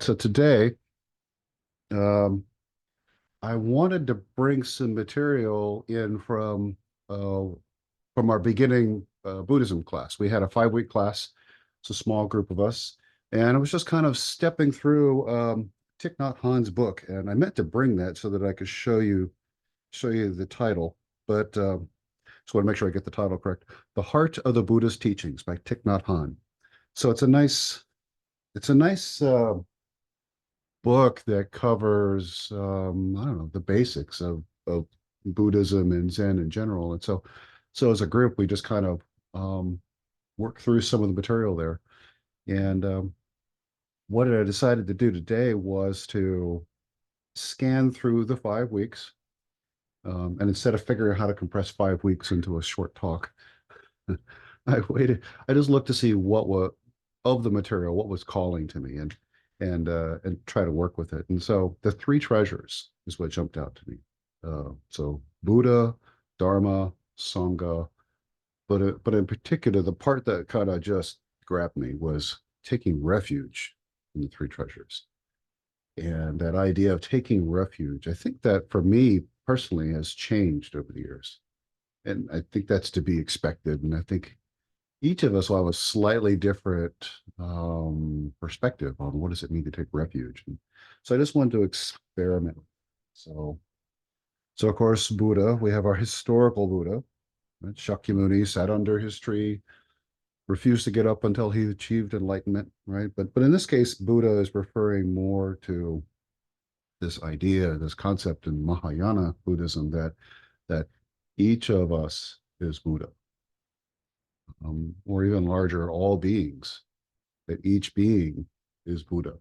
So today, um, I wanted to bring some material in from our beginning Buddhism class. We had a 5 week class. It's a small group of us, and I was just kind of stepping through Thich Nhat Hanh's book, and I meant to bring that so that I could show you the title, but just want to make sure I get the title correct. The Heart of the Buddha's Teachings by Thich Nhat Hanh. So it's a nice book that covers I don't know, the basics of Buddhism and Zen in general. And so as a group, we just kind of worked through some of the material there. And what I decided to do today was to scan through the 5 weeks. And instead of figuring out how to compress 5 weeks into a short talk, I waited. I just looked to see what was of the material, what was calling to me, and try to work with it. And so the three treasures is what jumped out to me. So Buddha, Dharma, Sangha, but in particular, the part that kind of just grabbed me was taking refuge in the three treasures. And that idea of taking refuge, I think that for me personally has changed over the years. And I think that's to be expected. And I think each of us will have a slightly different perspective on what does it mean to take refuge. And so I just wanted to experiment. So, so of course, Buddha, we have our historical Buddha, right? Shakyamuni sat under his tree, refused to get up until he achieved enlightenment, right? But in this case, Buddha is referring more to this idea, this concept in Mahayana Buddhism that each of us is Buddha, or even larger, all beings, that each being is Buddha.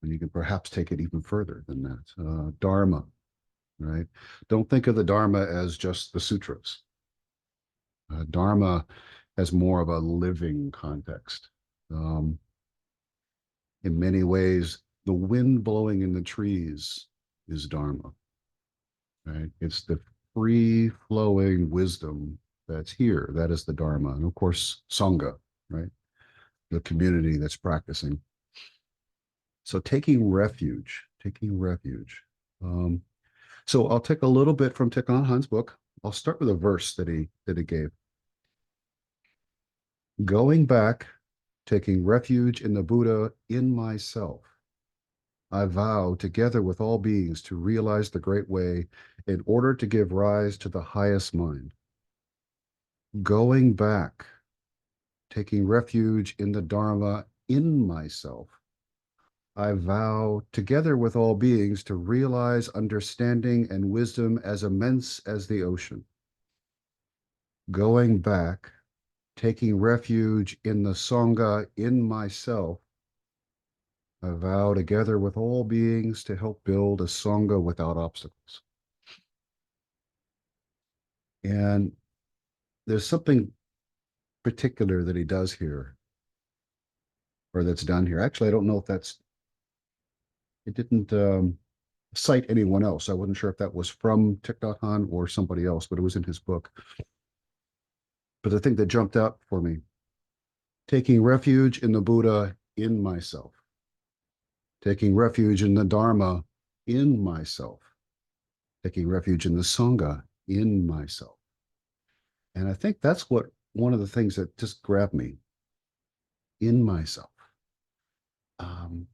And you can perhaps take it even further than that. Dharma, right? Don't think of the Dharma as just the sutras. Dharma has more of a living context. Um, in many ways, the wind blowing in the trees is Dharma, right? It's the free flowing wisdom that's here. That is the Dharma. And of course, Sangha, right? The community that's practicing. So taking refuge. Um, so I'll take a little bit from Thich Nhat Hanh's book. I'll start with a verse that he gave. Going back, taking refuge in the Buddha in myself, I vow together with all beings to realize the great way in order to give rise to the highest mind. Going back, taking refuge in the Dharma in myself, I vow, together with all beings, to realize understanding and wisdom as immense as the ocean. Going back, taking refuge in the Sangha in myself, I vow, together with all beings, to help build a Sangha without obstacles. And there's something particular that he does here, or that's done here. Actually, I don't know if it didn't cite anyone else. I wasn't sure if that was from Thich Nhat Hanh or somebody else, but it was in his book. But the thing that jumped out for me, taking refuge in the Buddha in myself, taking refuge in the Dharma in myself, taking refuge in the Sangha in myself. And I think that's what one of the things that just grabbed me in myself. Um,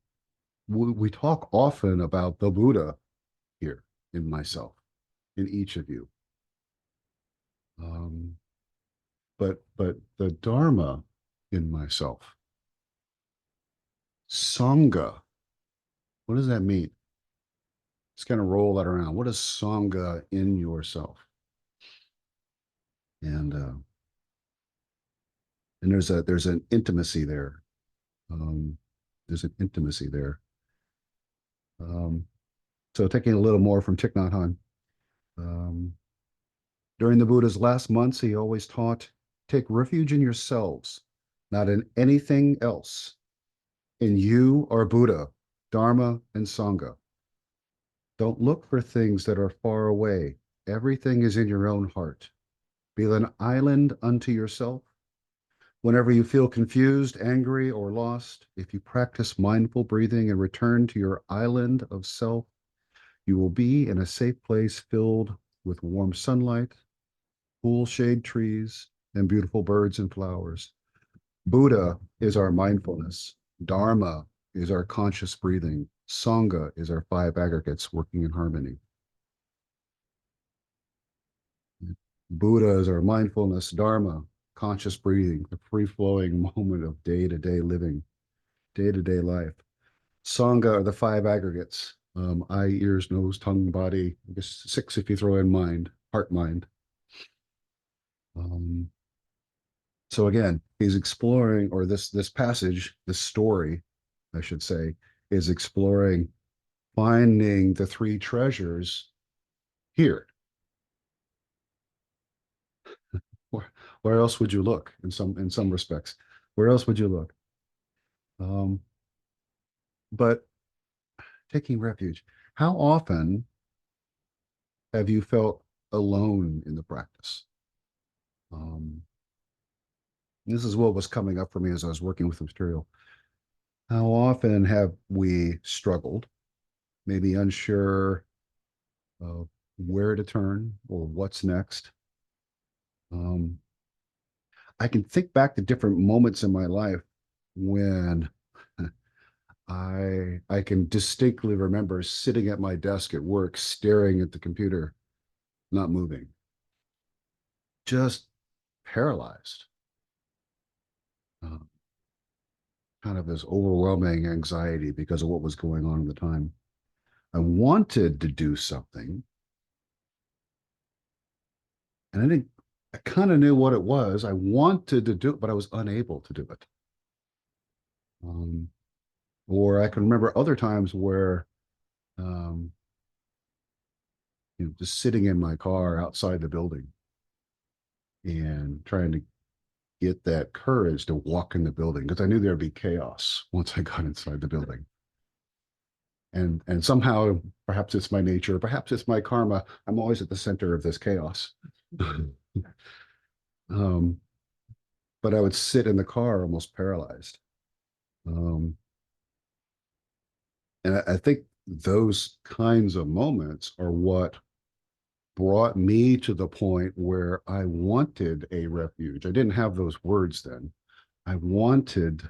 we talk often about the Buddha here in myself, in each of you. Um, but the Dharma in myself, Sangha, what does that mean? Just kind of roll that around. What is Sangha in yourself? And uh, and there's an intimacy there. Um, there's an intimacy there. Um, so taking a little more from Thich Nhat Hanh. Um, During the Buddha's last months, he always taught, take refuge in yourselves, not in anything else. In you are Buddha, Dharma, and Sangha. Don't look for things that are far away. Everything is in your own heart. Be an island unto yourself. Whenever you feel confused, angry, or lost, if you practice mindful breathing and return to your island of self, you will be in a safe place filled with warm sunlight, cool shade trees, and beautiful birds and flowers. Buddha is our mindfulness. Dharma is our conscious breathing. Sangha is our five aggregates working in harmony. Buddha is our mindfulness. Dharma, conscious breathing, the free flowing moment of day to day living, day to day life. Sangha are the five aggregates: eye, ears, nose, tongue, body. I guess six if you throw in mind, heart, mind. Um, so again, he's exploring, or this passage, this story, I should say, is exploring finding the three treasures here. Where, where else would you look in some respects? Where else would you look? Um, but taking refuge, how often have you felt alone in the practice? Um, this is what was coming up for me as I was working with the material. How often have we struggled, maybe unsure of where to turn or what's next? Um, I can think back to different moments in my life when I can distinctly remember sitting at my desk at work, staring at the computer, not moving, just paralyzed. Uh, Kind of this overwhelming anxiety because of what was going on at the time. I wanted to do something, and I didn't. I kind of knew what it was. I wanted to do it, but I was unable to do it. Um, or I can remember other times where, um, just sitting in my car outside the building and trying to get that courage to walk in the building because I knew there'd be chaos once I got inside the building. And somehow, perhaps it's my nature, perhaps it's my karma. I'm always at the center of this chaos. um, but I would sit in the car almost paralyzed. Um, and I think those kinds of moments are what brought me to the point where I wanted a refuge. I didn't have those words then. I wanted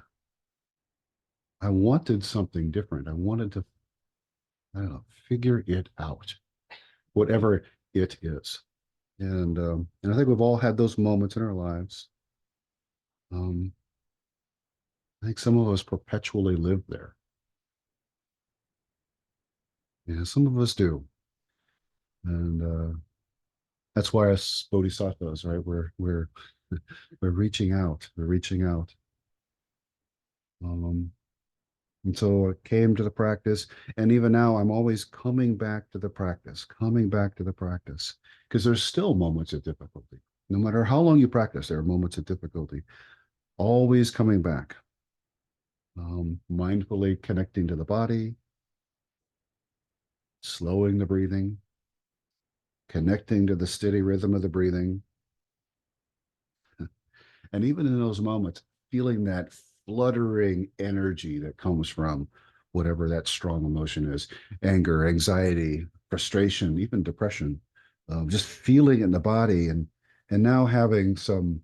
I wanted something different. I wanted to, I don't know, figure it out, whatever it is. And I think we've all had those moments in our lives. Um, I think some of us perpetually live there. Yeah, some of us do. And that's why us bodhisattvas, right? We're reaching out. We're reaching out. Um, and so I came to the practice, and even now I'm always coming back to the practice, coming back to the practice, because there's still moments of difficulty. No matter how long you practice, there are moments of difficulty. Always coming back, mindfully connecting to the body, slowing the breathing, connecting to the steady rhythm of the breathing. And even in those moments, feeling that fluttering energy that comes from whatever that strong emotion is: anger, anxiety, frustration, even depression. Just feeling in the body, and now having some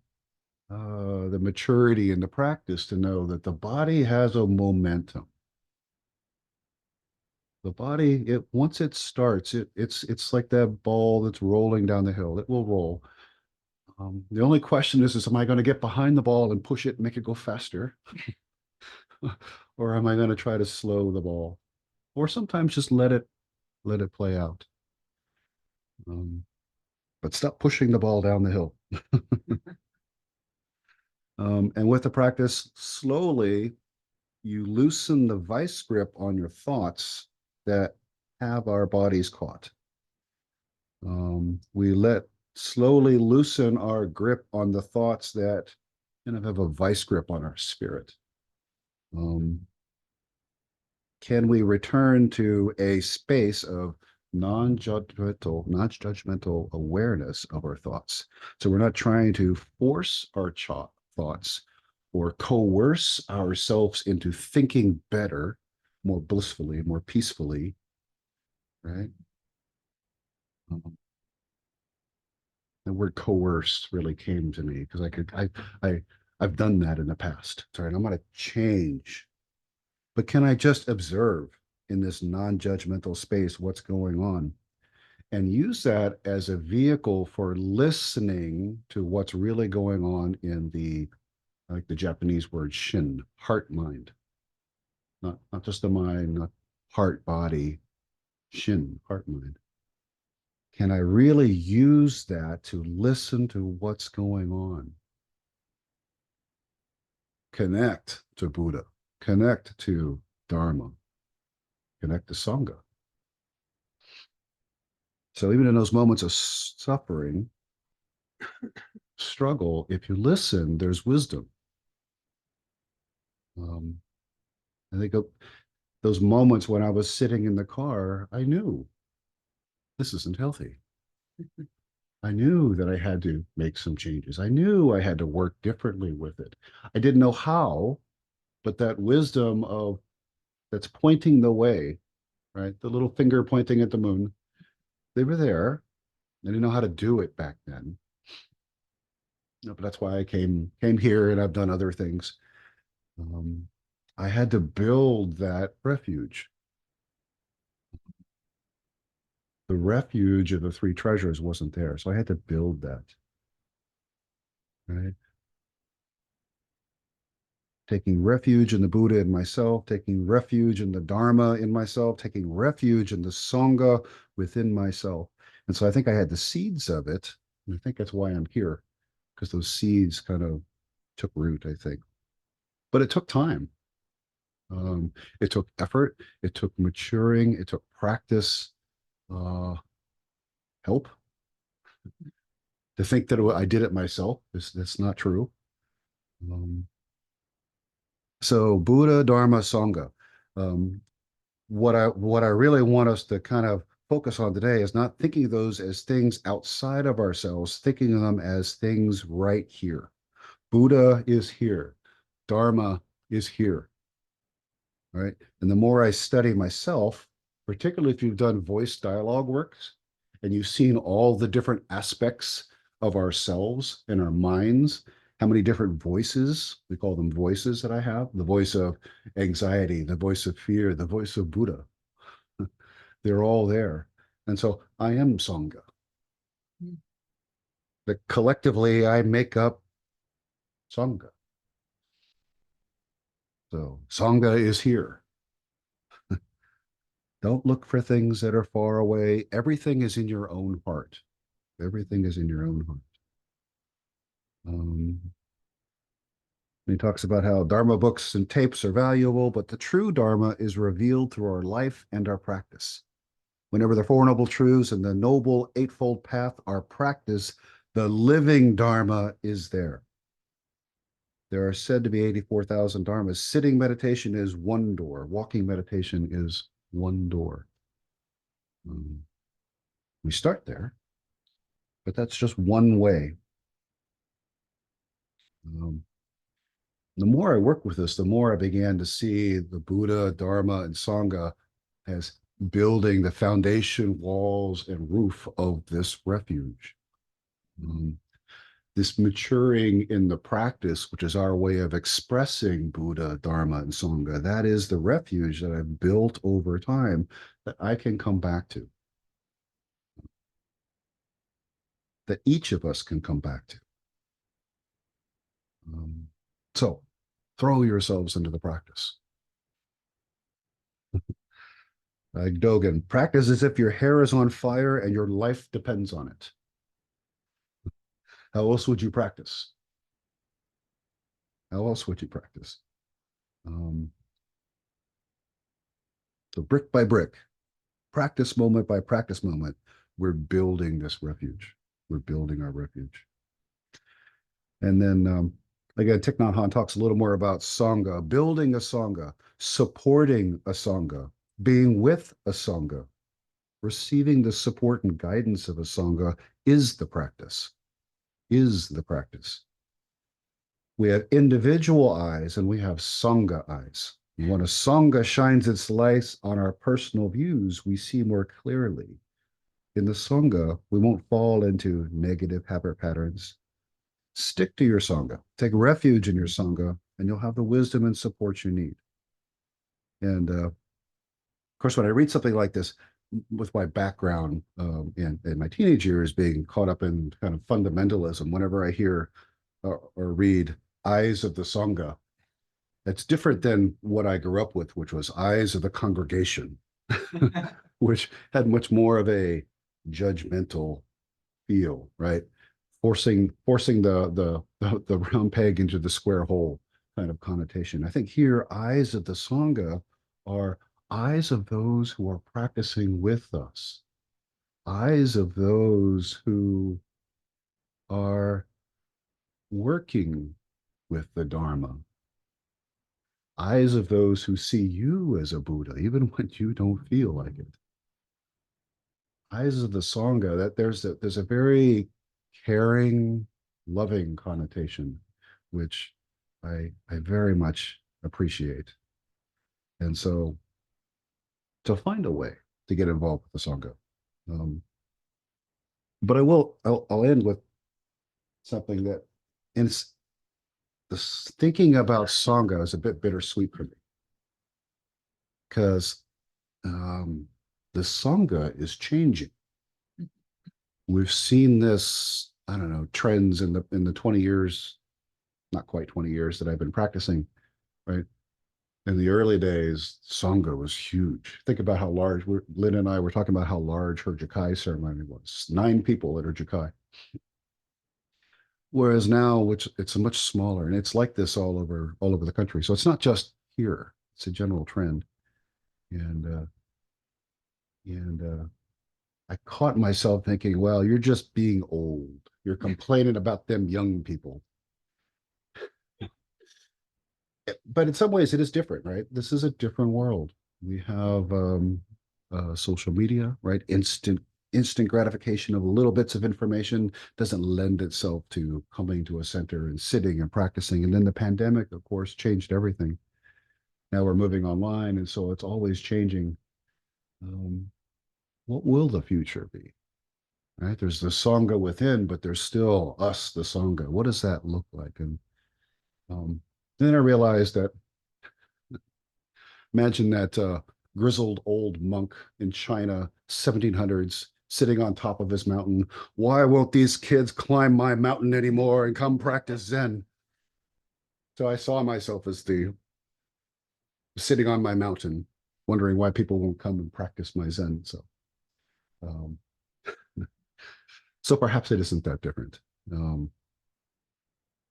the maturity and the practice to know that the body has a momentum. The body, it once it starts, it's like that ball that's rolling down the hill. It will roll. The only question is am I going to get behind the ball and push it and make it go faster? Or am I going to try to slow the ball? Or sometimes just let it play out. Um, but stop pushing the ball down the hill. And with the practice, slowly you loosen the vice grip on your thoughts that have our bodies caught. We let slowly loosen our grip on the thoughts that kind of have a vice grip on our spirit. Um, can we return to a space of non-judgmental awareness of our thoughts? So we're not trying to force our thoughts, or coerce ourselves into thinking better, more blissfully, more peacefully, right? Um, the word coerce really came to me because I, I've done that in the past. Sorry, I'm going to change, but can I just observe in this non-judgmental space what's going on and use that as a vehicle for listening to what's really going on in the, like the Japanese word shin, heart mind, not just the mind, not heart body, shin, heart mind. Can I really use that to listen to what's going on? Connect to Buddha, connect to Dharma, connect to Sangha. So even in those moments of suffering, struggle, if you listen, there's wisdom. Um, I think of those moments when I was sitting in the car, I knew this isn't healthy. I knew that I had to make some changes. I knew I had to work differently with it. I didn't know how, but that wisdom of that's pointing the way, right? The little finger pointing at the moon, they were there. I didn't know how to do it back then. No, but that's why I came here and I've done other things. Um, I had to build that refuge. The refuge of the three treasures wasn't there, so I had to build that. Right, taking refuge in the Buddha in myself, taking refuge in the Dharma in myself, taking refuge in the Sangha within myself. And so I think I had the seeds of it. And I think that's why I'm here, because those seeds kind of took root, I think. But it took time. It took effort. It took maturing. It took practice, uh, help. To think that I did it myself is that's not true. Um, so Buddha, Dharma, Sangha. Um, what I really want us to kind of focus on today is not thinking of those as things outside of ourselves, thinking of them as things right here. Buddha is here. Dharma is here. Right. And the more I study myself, particularly if you've done voice dialogue works and you've seen all the different aspects of ourselves and our minds, how many different voices, we call them voices that I have, the voice of anxiety, the voice of fear, the voice of Buddha. They're all there. And so I am Sangha. That collectively I make up Sangha. So Sangha is here. Don't look for things that are far away. Everything is in your own heart. Everything is in your own heart. Um, he talks about how Dharma books and tapes are valuable, but the true Dharma is revealed through our life and our practice. Whenever the Four Noble Truths and the Noble Eightfold Path are practiced, the living Dharma is there. There are said to be 84,000 dharmas. Sitting meditation is one door. Walking meditation is one door. Um, we start there, but that's just one way. Um, the more I work with this, the more I began to see the Buddha, Dharma, and Sangha as building the foundation, walls, and roof of this refuge. Um, this maturing in the practice, which is our way of expressing Buddha, Dharma, and Sangha, that is the refuge that I've built over time that I can come back to, that each of us can come back to. Um, so throw yourselves into the practice. Dogen, practice as if your hair is on fire and your life depends on it. How else would you practice? How else would you practice? Um, so brick by brick, practice moment by practice moment, we're building this refuge. We're building our refuge. And then again, Thich Nhat Hanh talks a little more about Sangha, building a Sangha, supporting a Sangha, being with a Sangha, receiving the support and guidance of a Sangha is the practice, is the practice. We have individual eyes and we have Sangha eyes. When a Sangha shines its light on our personal views, we see more clearly. In the Sangha, we won't fall into negative habit patterns. Stick to your Sangha, take refuge in your Sangha, and you'll have the wisdom and support you need. And of course, when I read something like this, with my background in my teenage years being caught up in kind of fundamentalism, whenever I hear or read Eyes of the Sangha, it's different than what I grew up with, which was Eyes of the Congregation, which had much more of a judgmental feel, right? Forcing the round peg into the square hole kind of connotation. I think here, Eyes of the Sangha are eyes of those who are practicing with us, eyes of those who are working with the Dharma, eyes of those who see you as a Buddha, even when you don't feel like it. Eyes of the Sangha, that there's a very caring, loving connotation, which I very much appreciate. And so to find a way to get involved with the Sangha. Um, but I'll end with something that in this thinking about Sangha is a bit bittersweet for me because the Sangha is changing. We've seen this, I don't know, trends in the 20 years, not quite 20 years that I've been practicing, right? In the early days, Sangha was huge. Think about how large, Lynn and I were talking about how large her Jukai ceremony was. 9 people at her Jukai. Whereas now, which it's a much smaller, and it's like this all over the country. So it's not just here; it's a general trend. And I caught myself thinking, "Well, you're just being old. You're complaining about them young people." But in some ways, it is different, right? This is a different world. We have social media, right? Instant gratification of little bits of information doesn't lend itself to coming to a center and sitting and practicing. And then the pandemic, of course, changed everything. Now we're moving online, and so it's always changing. Um, what will the future be? Right? There's the Sangha within, but there's still us, the Sangha. What does that look like? And um, then I realized that imagine that grizzled old monk in China, 1700s, sitting on top of his mountain. Why won't these kids climb my mountain anymore and come practice Zen? So I saw myself as the sitting on my mountain, wondering why people won't come and practice my Zen. Um, so perhaps it isn't that different. Um,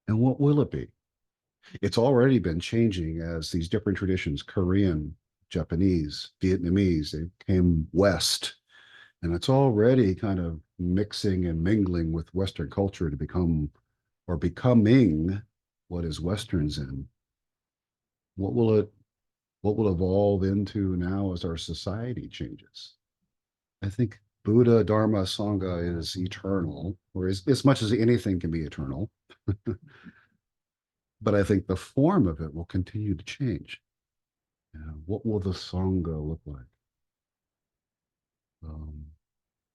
and what will it be? It's already been changing as these different traditions, Korean, Japanese, Vietnamese, they came west. And it's already kind of mixing and mingling with Western culture to become or becoming what is Western Zen. What will it what will evolve into now as our society changes? I think Buddha, Dharma, Sangha is eternal, or as much as anything can be eternal. But I think the form of it will continue to change. What will the Sangha look like? Um,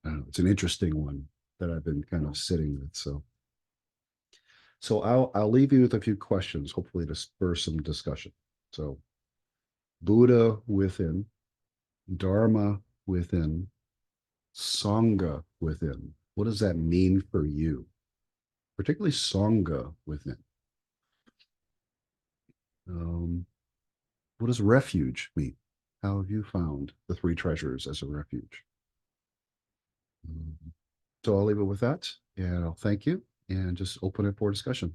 I don't know, it's an interesting one that I've been kind of sitting with. So I'll leave you with a few questions, hopefully to spur some discussion. So Buddha within, Dharma within, Sangha within. What does that mean for you? Particularly Sangha within. Um, what does refuge mean? How have you found the three treasures as a refuge? So I'll leave it with that, and I'll thank you and just open it for discussion.